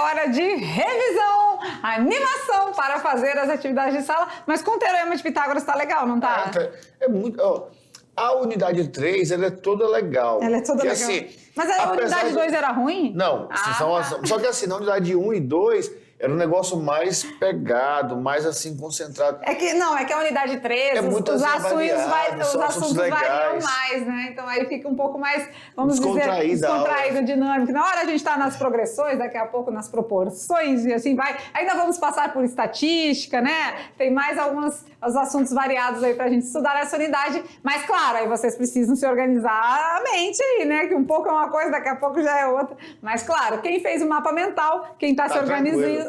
hora de revisão, animação para fazer as atividades de sala, mas com o Teorema de Pitágoras tá legal, não tá? É muito... Ó, a unidade 3, ela é toda legal. Ela é toda legal. Assim, mas a unidade 2 era ruim? Não, só que assim, na unidade 1 e 2... era um negócio mais pegado, mais assim, concentrado. É que a unidade 3, os assuntos variam mais, né? Então aí fica um pouco mais, vamos dizer, descontraído, dinâmico. Na hora a gente está nas progressões, daqui a pouco nas proporções e assim vai. Ainda vamos passar por estatística, né? Tem mais os assuntos variados aí pra gente estudar nessa unidade. Mas claro, aí vocês precisam se organizar a mente aí, né? Que um pouco é uma coisa, daqui a pouco já é outra. Mas claro, quem fez o mapa mental, quem está se organizando...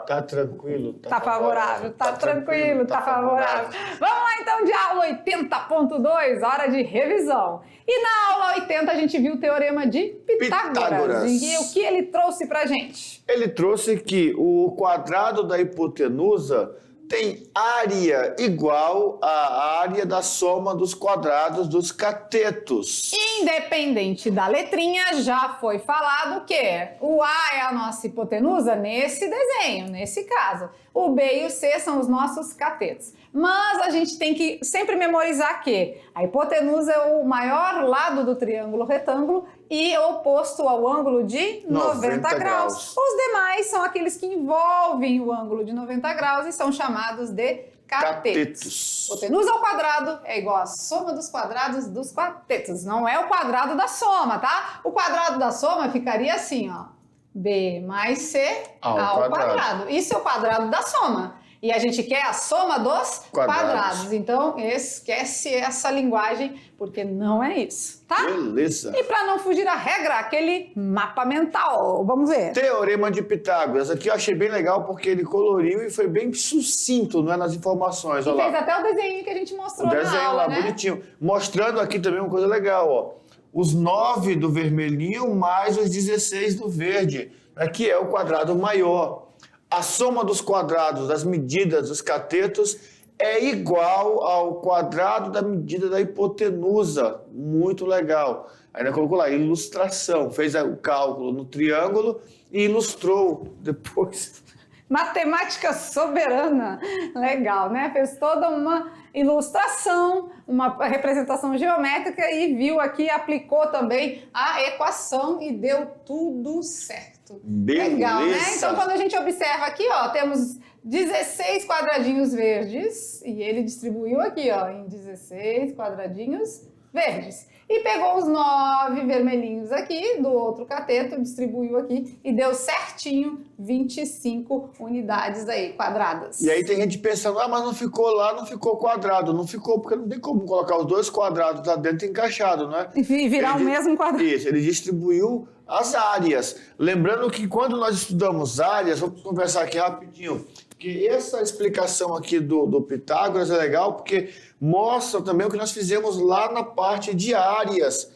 Tá tranquilo. Tá favorável, tá tranquilo, tá favorável. Vamos lá então de aula 80.2, hora de revisão. E na aula 80 a gente viu o Teorema de Pitágoras. E o que ele trouxe pra gente? Ele trouxe que o quadrado da hipotenusa tem área igual à área da soma dos quadrados dos catetos. Independente da letrinha, já foi falado que o A é a nossa hipotenusa nesse desenho, nesse caso. O B e o C são os nossos catetos. Mas a gente tem que sempre memorizar que a hipotenusa é o maior lado do triângulo retângulo e oposto ao ângulo de 90 graus. Os demais são aqueles que envolvem o ângulo de 90 graus e são chamados de catetos. Hipotenusa ao quadrado é igual a soma dos quadrados dos catetos. Não é o quadrado da soma, tá? O quadrado da soma ficaria assim, ó. B mais C ao quadrado. Isso é o quadrado da soma. E a gente quer a soma dos quadrados. Então, esquece essa linguagem, porque não é isso, tá? Beleza. E para não fugir da regra, aquele mapa mental. Vamos ver. Teorema de Pitágoras. Aqui eu achei bem legal, porque ele coloriu e foi bem sucinto, não é, nas informações. E fez até o desenho que a gente mostrou na aula, né? O desenho lá, bonitinho. Mostrando aqui também uma coisa legal, ó. Os 9 do vermelhinho mais os 16 do verde. Aqui é o quadrado maior. A soma dos quadrados das medidas dos catetos é igual ao quadrado da medida da hipotenusa. Muito legal. Ainda colocou lá, ilustração. Fez o cálculo no triângulo e ilustrou depois. Matemática soberana. Legal, né? Fez toda uma ilustração, uma representação geométrica e viu aqui, aplicou também a equação e deu tudo certo. Beleza. Legal, né? Então, quando a gente observa aqui, ó, temos 16 quadradinhos verdes e ele distribuiu aqui, ó, em 16 quadradinhos verdes. E pegou os 9 vermelhinhos aqui do outro cateto, distribuiu aqui e deu certinho 25 unidades aí, quadradas. E aí tem gente pensando, mas não ficou lá, não ficou quadrado. Não ficou, porque não tem como colocar os dois quadrados lá dentro encaixados, né? E virar o mesmo quadrado. Isso, ele distribuiu as áreas. Lembrando que quando nós estudamos áreas, vamos conversar aqui rapidinho, que essa explicação aqui do Pitágoras é legal, porque mostra também o que nós fizemos lá na parte de áreas.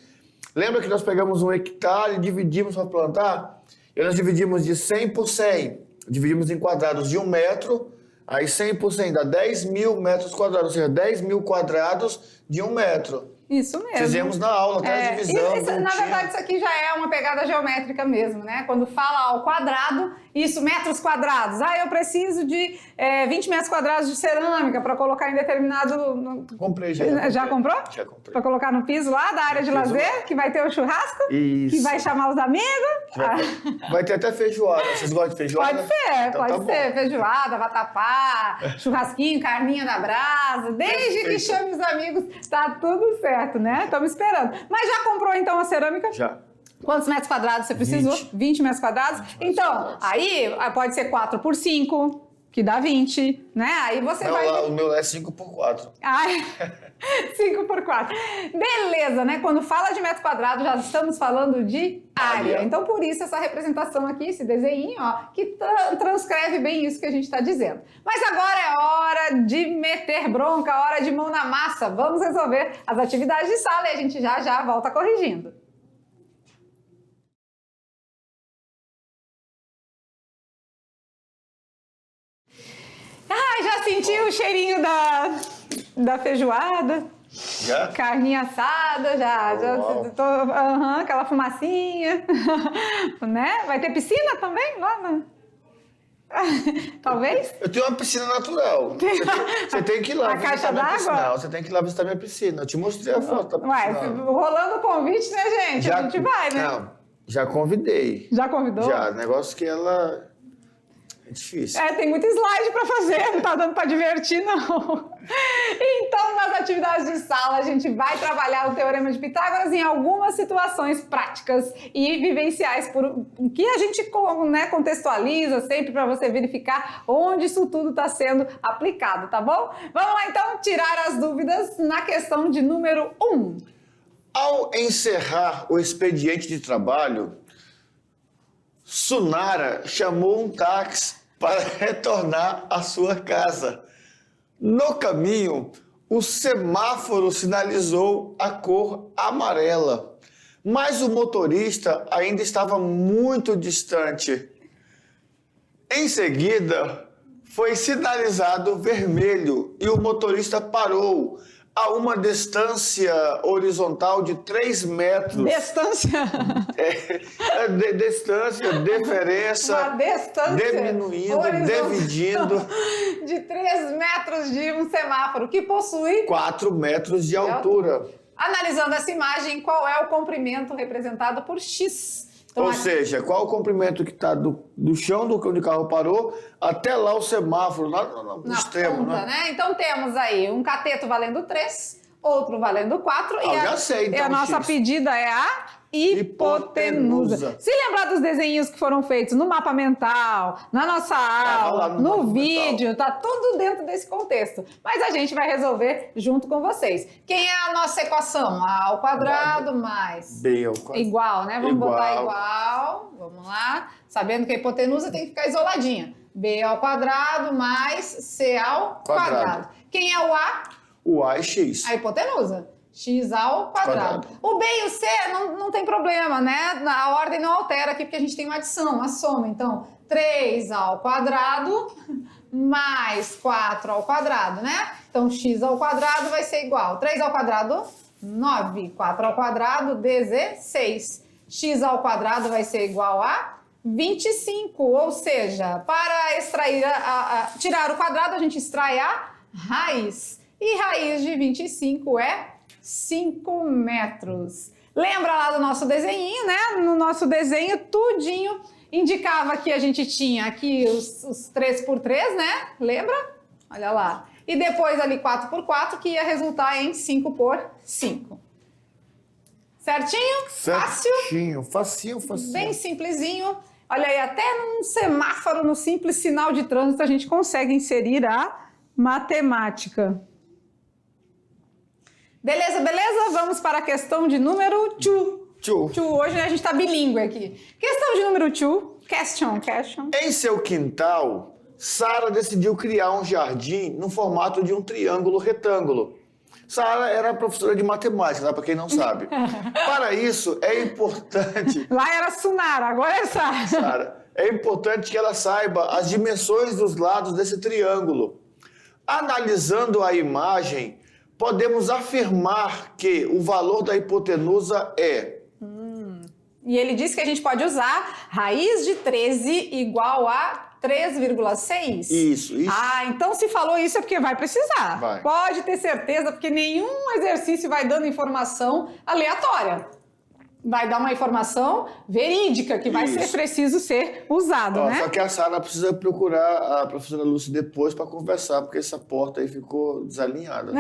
Lembra que nós pegamos 1 hectare e dividimos para plantar? E nós dividimos de 100 por 100. Dividimos em quadrados de 1 metro, aí 100 por 100 dá 10 mil metros quadrados, ou seja, 10 mil quadrados de 1 metro. Isso mesmo. Fizemos na aula, até a divisão. Na verdade, isso aqui já é uma pegada geométrica mesmo, né? Quando fala ao quadrado, isso, metros quadrados. Eu preciso de 20 metros quadrados de cerâmica para colocar em determinado... Comprei já. Já comprou? Já comprei. Para colocar no piso lá da área de lazer, que vai ter o churrasco, isso. Que vai chamar os amigos. Vai ter até feijoada. Vocês gostam de feijoada? Pode ser, então, pode ser. Feijoada, vatapá, churrasquinho, carninha na brasa. Desde que chame os amigos, tá tudo certo. Né? Estamos esperando. Mas já comprou então a cerâmica? Já. Quantos metros quadrados você precisou? 20 metros quadrados? 20 metros quadrados. Aí pode ser 4 por 5, que dá 20, né? Aí você vai... O meu é 5 por 4. Ai, 5 por 4. Beleza, né? Quando fala de metro quadrado, já estamos falando de área. Então, por isso, essa representação aqui, esse desenho, ó, que transcreve bem isso que a gente está dizendo. Mas agora é hora de meter bronca, hora de mão na massa. Vamos resolver as atividades de sala e a gente já volta corrigindo. Já sentiu o cheirinho da feijoada? Já? Carninha assada, aquela fumacinha, né? Vai ter piscina também lá, Talvez? Eu tenho uma piscina natural. Você tem que ir lá a caixa d'água? d'água? Você tem que ir lá visitar minha piscina. Eu te mostrei a foto da Ué, piscina. rolando o convite, né, gente? A gente vai, né? Não, já convidei. Já convidou? Já, negócio que ela... É difícil. Tem muito slide para fazer, não tá dando para divertir, não. Então, nas atividades de sala, a gente vai trabalhar o Teorema de Pitágoras em algumas situações práticas e vivenciais, que a gente, né, contextualiza sempre para você verificar onde isso tudo está sendo aplicado, tá bom? Vamos lá, então, tirar as dúvidas na questão de número 1. Ao encerrar o expediente de trabalho, Sunara chamou um táxi para retornar à sua casa. No caminho, o semáforo sinalizou a cor amarela, mas o motorista ainda estava muito distante. Em seguida, foi sinalizado vermelho e o motorista parou a uma distância horizontal de 3 metros. Distância? Distância, diferença, Uma distância diminuindo, dividindo. De 3 metros de um semáforo, que possui 4 metros de altura. Analisando essa imagem, qual é o comprimento representado por X? Então, Ou seja, qual o comprimento que está do chão do onde o carro parou até lá o semáforo, lá no na extremo, ponta, né? Então temos aí um cateto valendo 3, outro valendo 4 já sei, então, e a nossa X. pedida é a hipotenusa. Hipotenusa. Se lembrar dos desenhos que foram feitos no mapa mental, na nossa aula, lá no mapa no vídeo, tá tudo dentro desse contexto. Mas a gente vai resolver junto com vocês. Quem é a nossa equação? A ao quadrado mais B ao quadrado. igual, né? Vamos Igual. botar igual. Vamos lá. Sabendo que a hipotenusa tem que ficar isoladinha. B ao quadrado mais C ao quadrado. Quem é o A? O A é X. A hipotenusa. X ao quadrado. O B e o C não tem problema, né? A ordem não altera aqui porque a gente tem uma adição, uma soma. Então, 3 ao quadrado mais 4 ao quadrado, né? Então, x ao quadrado vai ser igual. 3 ao quadrado, 9. 4 ao quadrado, 16. X ao quadrado vai ser igual a 25. Ou seja, para extrair tirar o quadrado, a gente extrai a raiz. E raiz de 25 é 5 metros. Lembra lá do nosso desenho, né? No nosso desenho, tudinho indicava que a gente tinha aqui os 3 por 3, né? Lembra? Olha lá. E depois ali 4 por 4, que ia resultar em 5 por 5. Certinho? Fácil? Facinho. Bem simplesinho. Olha aí, até num semáforo, no simples sinal de trânsito, a gente consegue inserir a matemática. Beleza? Vamos para a questão de número 2. Hoje a gente está bilíngue aqui. Questão de número 2. Question. Em seu quintal, Sara decidiu criar um jardim no formato de um triângulo retângulo. Sara era professora de matemática, tá? Para quem não sabe. Para isso, é importante... Lá era Sunara, agora é Sara. Sara, é importante que ela saiba as dimensões dos lados desse triângulo. Analisando a imagem, podemos afirmar que o valor da hipotenusa é... E ele disse que a gente pode usar raiz de 13 igual a 3,6? Isso. Então se falou isso é porque vai precisar. Vai. Pode ter certeza, porque nenhum exercício vai dando informação aleatória. Vai dar uma informação verídica, que vai ser preciso ser usado, né? Só que a Sara precisa procurar a professora Lúcia depois para conversar, porque essa porta aí ficou desalinhada.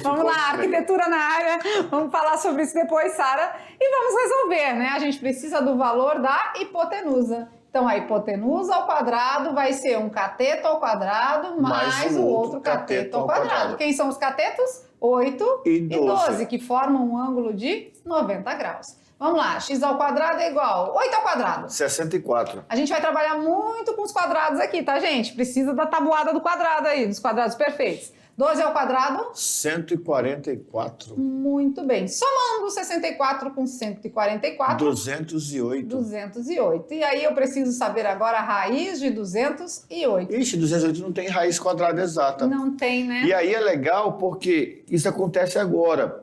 Vamos lá, arquitetura na área, vamos falar sobre isso depois, Sara, e vamos resolver, né? A gente precisa do valor da hipotenusa. Então, a hipotenusa ao quadrado vai ser um cateto ao quadrado mais o outro cateto ao quadrado. Quem são os catetos? 8 e 12, que formam um ângulo de 90 graus. Vamos lá, x ao quadrado é igual 8 ao quadrado. 64. A gente vai trabalhar muito com os quadrados aqui, tá, gente? Precisa da tabuada do quadrado aí, dos quadrados perfeitos. 12 ao quadrado? 144. Muito bem. Somando 64 com 144... 208. 208. E aí eu preciso saber agora a raiz de 208. Ixi, 208 não tem raiz quadrada exata. Não tem, né? E aí é legal porque isso acontece agora.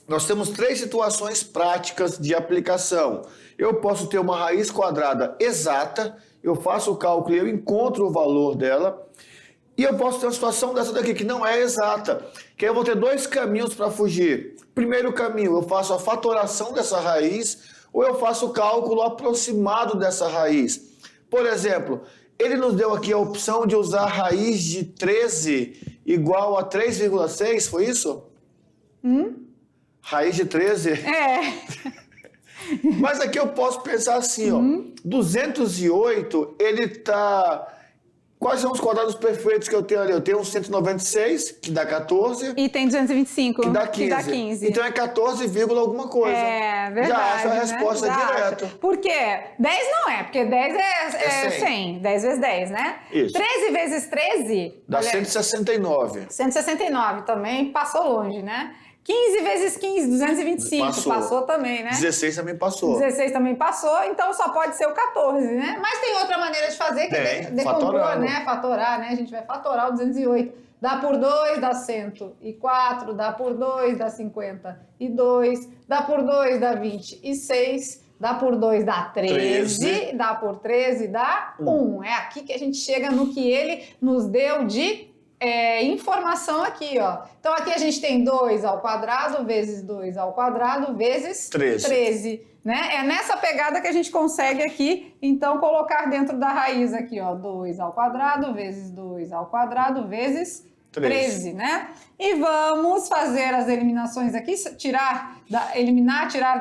Nós temos 3 situações práticas de aplicação. Eu posso ter uma raiz quadrada exata, eu faço o cálculo e eu encontro o valor dela. E eu posso ter uma situação dessa daqui, que não é exata. Que aí eu vou ter 2 caminhos para fugir. Primeiro caminho, eu faço a fatoração dessa raiz, ou eu faço o cálculo aproximado dessa raiz. Por exemplo, ele nos deu aqui a opção de usar a raiz de 13 igual a 3,6, foi isso? Raiz de 13? É. Mas aqui eu posso pensar assim, ó. 208, ele tá... Quais são os quadrados perfeitos que eu tenho ali? Eu tenho um 196, que dá 14. E tem 225, que dá 15. que dá 15. Então é 14, alguma coisa. É, verdade. Já acho a né? resposta Já direto. acho. Por quê? 10 não é, porque 10 é 100. 10 vezes 10, né? Isso. 13 vezes 13... Dá olha, 169. 169 também passou longe, né? 15 vezes 15, 225. Passou também, né? 16 também passou. 16 também passou, então só pode ser o 14, né? Mas tem outra maneira de fazer, que é decompor, fatorando. né? Fatorar, né? A gente vai fatorar o 208. Dá por 2, dá 104. Dá por 2, dá 52. Dá por 2, dá 26. Dá por 2, dá 13. Dá por 13, dá 1. É aqui que a gente chega no que ele nos deu de informação aqui, ó. Então, aqui a gente tem 2 ao quadrado vezes 2 ao quadrado vezes 13, né? É nessa pegada que a gente consegue aqui, então, colocar dentro da raiz aqui, ó, 2 ao quadrado vezes 2 ao quadrado vezes 13, né? E vamos fazer as eliminações aqui, tirar da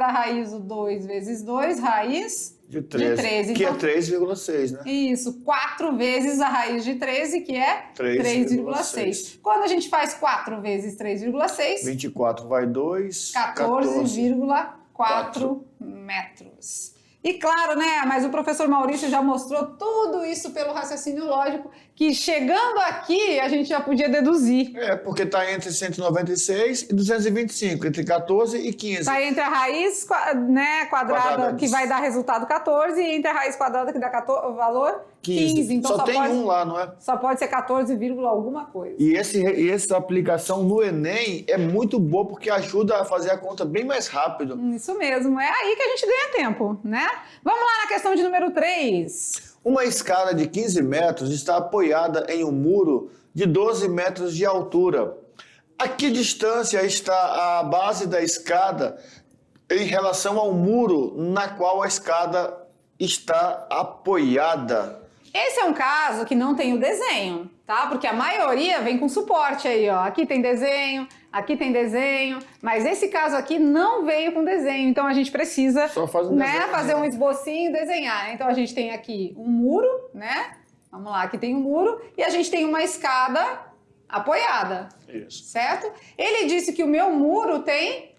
raiz o 2 vezes 2, raiz... De 13, que então, é 3,6, né? Isso, 4 vezes a raiz de 13, que é 3,6. Quando a gente faz 4 vezes 3,6... 24 vai 2... 14,4 metros. E claro, né? Mas o professor Maurício já mostrou tudo isso pelo raciocínio lógico, que chegando aqui a gente já podia deduzir. É, porque está entre 196 e 225, entre 14 e 15. Está entre a raiz, né, quadrada, que vai dar resultado 14, e entre a raiz quadrada, que dá o valor 15. Então só tem pode, um lá, não é? Só pode ser 14, alguma coisa. E essa aplicação no Enem é muito boa, porque ajuda a fazer a conta bem mais rápido. Isso mesmo, é aí que a gente ganha tempo, né? Vamos lá na questão de número 3. Uma escada de 15 metros está apoiada em um muro de 12 metros de altura. A que distância está a base da escada em relação ao muro na qual a escada está apoiada? Esse é um caso que não tem o desenho, tá? Porque a maioria vem com suporte aí, ó. Aqui tem desenho, mas esse caso aqui não veio com desenho, então a gente precisa fazer um esbocinho e desenhar. Então a gente tem aqui um muro, né? Vamos lá, aqui tem um muro e a gente tem uma escada apoiada. Isso. Certo? Ele disse que o meu muro tem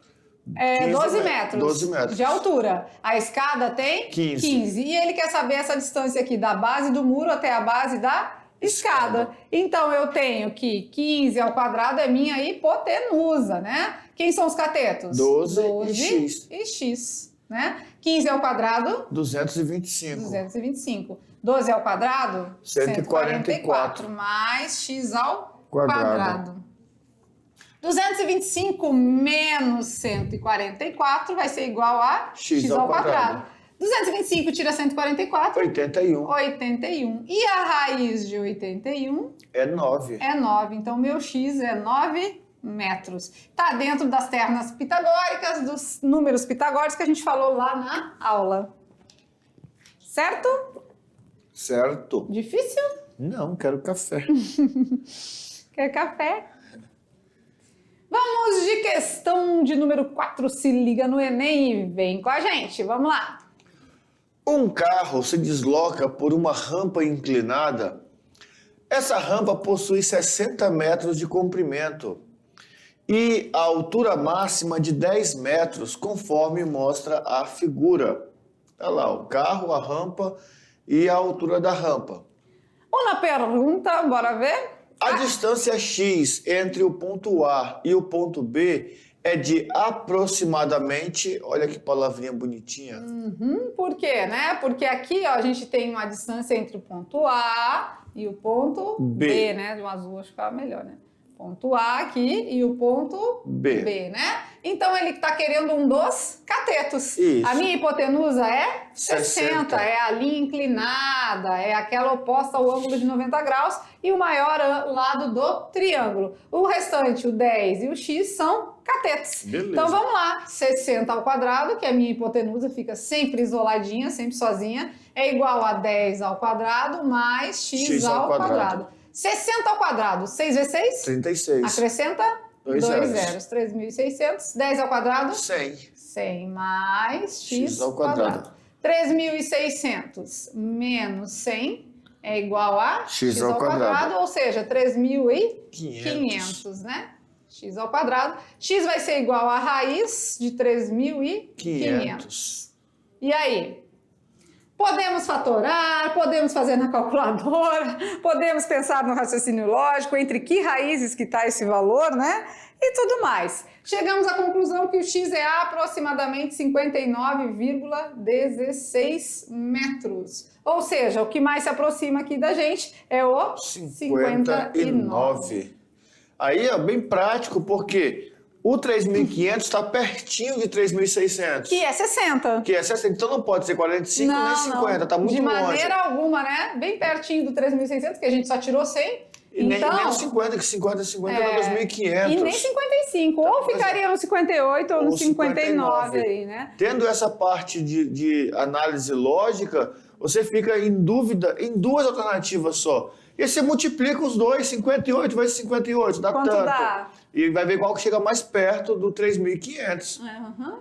12 metros de altura. A escada tem 15. E ele quer saber essa distância aqui da base do muro até a base da escada. Então, eu tenho que 15 ao quadrado é minha hipotenusa, né? Quem são os catetos? 12 e x, né? 15 ao quadrado? 225. 12 ao quadrado? 144. Mais x ao quadrado. 225 menos 144 vai ser igual a x ao quadrado. 225 tira 144. 81. E a raiz de 81? É 9. É 9. Então, meu x é 9 metros. Está dentro das ternas pitagóricas, dos números pitagóricos que a gente falou lá na aula. Certo? Certo. Difícil? Não, quero café. Quer café? Vamos de questão de número 4. Se liga no Enem e vem com a gente. Vamos lá. Um carro se desloca por uma rampa inclinada. Essa rampa possui 60 metros de comprimento e a altura máxima de 10 metros, conforme mostra a figura. Olha lá, o carro, a rampa e a altura da rampa. Uma pergunta, bora ver? A distância x entre o ponto A e o ponto B é de aproximadamente, olha que palavrinha bonitinha. Por quê, né? Porque aqui, ó, a gente tem uma distância entre o ponto A e o ponto B, né? Do azul acho que fica melhor, né? Ponto A aqui e o ponto B, né? Então ele está querendo um dos catetos. Isso. A minha hipotenusa é 60, é a linha inclinada, é aquela oposta ao ângulo de 90 graus e o maior lado do triângulo. O restante, o 10 e o x, são catetos. Beleza. Então vamos lá, 60 ao quadrado, que é a minha hipotenusa, fica sempre isoladinha, sempre sozinha, é igual a 10 ao quadrado mais x ao quadrado. 60 ao quadrado, 6 vezes 6? 36. Acrescenta 2 zeros. 3.600. 10 ao quadrado? 100. 100 mais x Ao quadrado. 3.600 menos 100 é igual a x ao quadrado. Ou seja, 3.500, né? X ao quadrado. X vai ser igual a raiz de 3.500. E aí? Podemos fatorar, podemos fazer na calculadora, podemos pensar no raciocínio lógico, entre que raízes que está esse valor, né? E tudo mais. Chegamos à conclusão que o x é aproximadamente 59,16 metros. Ou seja, o que mais se aproxima aqui da gente é o 59. Aí é bem prático, porque o 3.500 está pertinho de 3.600. Que é 60. Que é 60. Então não pode ser 45 nem 50, está muito longe. De maneira alguma, né? Bem pertinho do 3.600, que a gente só tirou 100. E então, nem 50, que 50 era 2.500. E nem 55. Ou ficaria no 58 ou no 59 aí, né? Tendo essa parte de análise lógica, você fica em dúvida em duas alternativas só. E aí você multiplica os dois, 58 vezes 58, dá quanto tanto. Dá? E vai ver qual que chega mais perto do 3.500.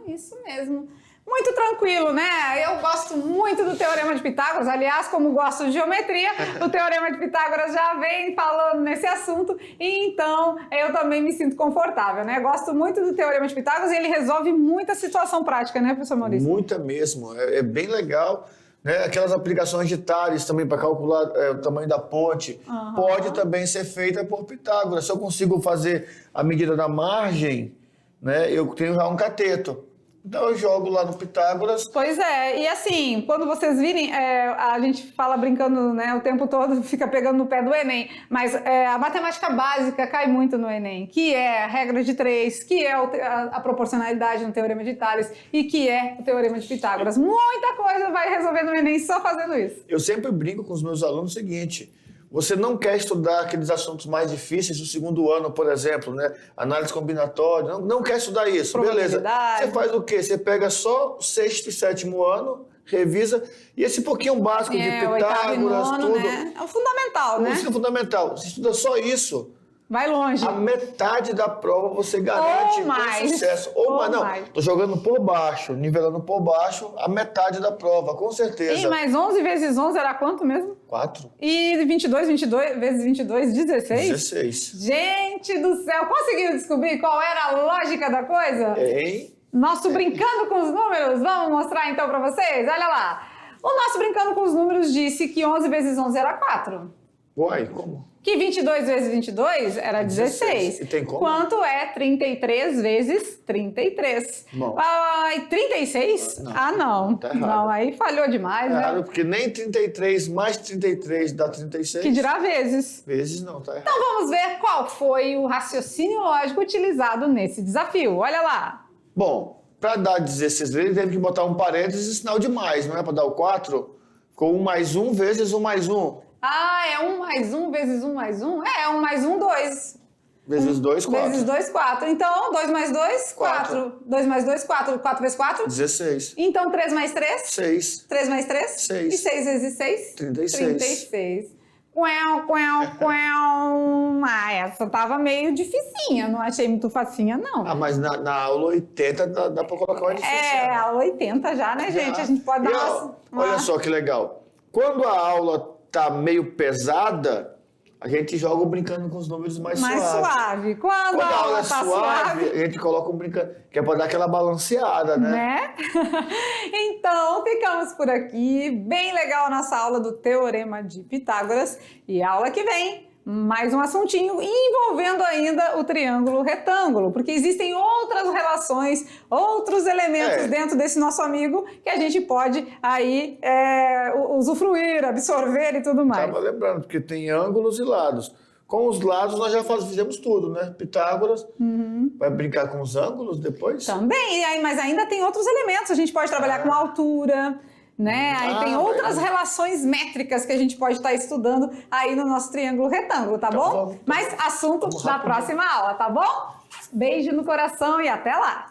Isso mesmo. Muito tranquilo, né? Eu gosto muito do Teorema de Pitágoras. Aliás, como gosto de geometria, o Teorema de Pitágoras já vem falando nesse assunto. E então, eu também me sinto confortável, né? Gosto muito do Teorema de Pitágoras e ele resolve muita situação prática, né, professor Maurício? Muita mesmo. É bem legal. Né? Aquelas aplicações de Tales também para calcular o tamanho da ponte, pode também ser feita por Pitágoras. Se eu consigo fazer a medida da margem, né, eu tenho já um cateto. Então eu jogo lá no Pitágoras. Pois é, e assim, quando vocês virem, a gente fala brincando, né, o tempo todo, fica pegando no pé do Enem, mas a matemática básica cai muito no Enem, que é a regra de 3, que é a proporcionalidade no Teorema de Tales e que é o Teorema de Pitágoras. Muita coisa vai resolver no Enem só fazendo isso. Eu sempre brinco com os meus alunos o seguinte: você não quer estudar aqueles assuntos mais difíceis do segundo ano, por exemplo, né? Análise combinatória, não quer estudar isso, beleza. Você faz o quê? Você pega só o sexto e sétimo ano, revisa, e esse pouquinho básico de Pitágoras, tudo. Né? É o fundamental, né? O ensino fundamental. Você estuda só isso. Vai longe. A metade da prova você garante com sucesso. Ou mais. Não, tô jogando por baixo, nivelando por baixo a metade da prova, com certeza. E mais 11 vezes 11 era quanto mesmo? 4. E 22 vezes 22, 16? 16. Gente do céu, conseguiu descobrir qual era a lógica da coisa? Hein? Nosso Brincando com os Números, vamos mostrar então pra vocês? Olha lá. O nosso Brincando com os Números disse que 11 vezes 11 era 4. Uai, como? Que 22 vezes 22 era 16. E tem como? Quanto é 33 vezes 33? Bom. 36? Não, não. Tá errado. Não, aí falhou demais, né? Claro, porque nem 33 mais 33 dá 36. Que dirá vezes. Vezes não, tá errado. Então vamos ver qual foi o raciocínio lógico utilizado nesse desafio. Olha lá. Bom, para dar 16 vezes, ele teve que botar um parênteses e sinal de mais, não é para dar o 4? Ficou 1 mais 1 vezes 1 mais 1. É 1 mais 1 vezes 1 mais 1? 1 mais 1, 2. Vezes 2, 4. Vezes 2, 4. Então, 2 mais 2, 4. 2 mais 2, 4. 4 vezes 4? 16. Então, 3 mais 3? 6. 3 mais 3? 6. E 6 vezes 6? 36. 36. Essa tava meio dificinha, não achei muito facinha, não. Mas na aula 80 dá para colocar uma diferença. A 80 já, né, gente? A gente pode dar Olha só que legal. Quando a aula tá meio pesada, a gente joga brincando com os números mais suave. Quando a aula tá suave, a gente coloca um brincando, que é para dar aquela balanceada, né? Então, ficamos por aqui. Bem legal a nossa aula do Teorema de Pitágoras. E a aula que vem mais um assuntinho envolvendo ainda o triângulo retângulo, porque existem outras relações, outros elementos dentro desse nosso amigo que a gente pode aí usufruir, absorver e tudo mais. Estava lembrando, porque tem ângulos e lados. Com os lados nós já fizemos tudo, né? Pitágoras vai brincar com os ângulos depois? Também, mas ainda tem outros elementos. A gente pode trabalhar com altura, né? Aí tem outras relações métricas que a gente pode estar estudando aí no nosso triângulo retângulo, tá bom? Mas assunto da próxima aula, tá bom? Beijo no coração e até lá!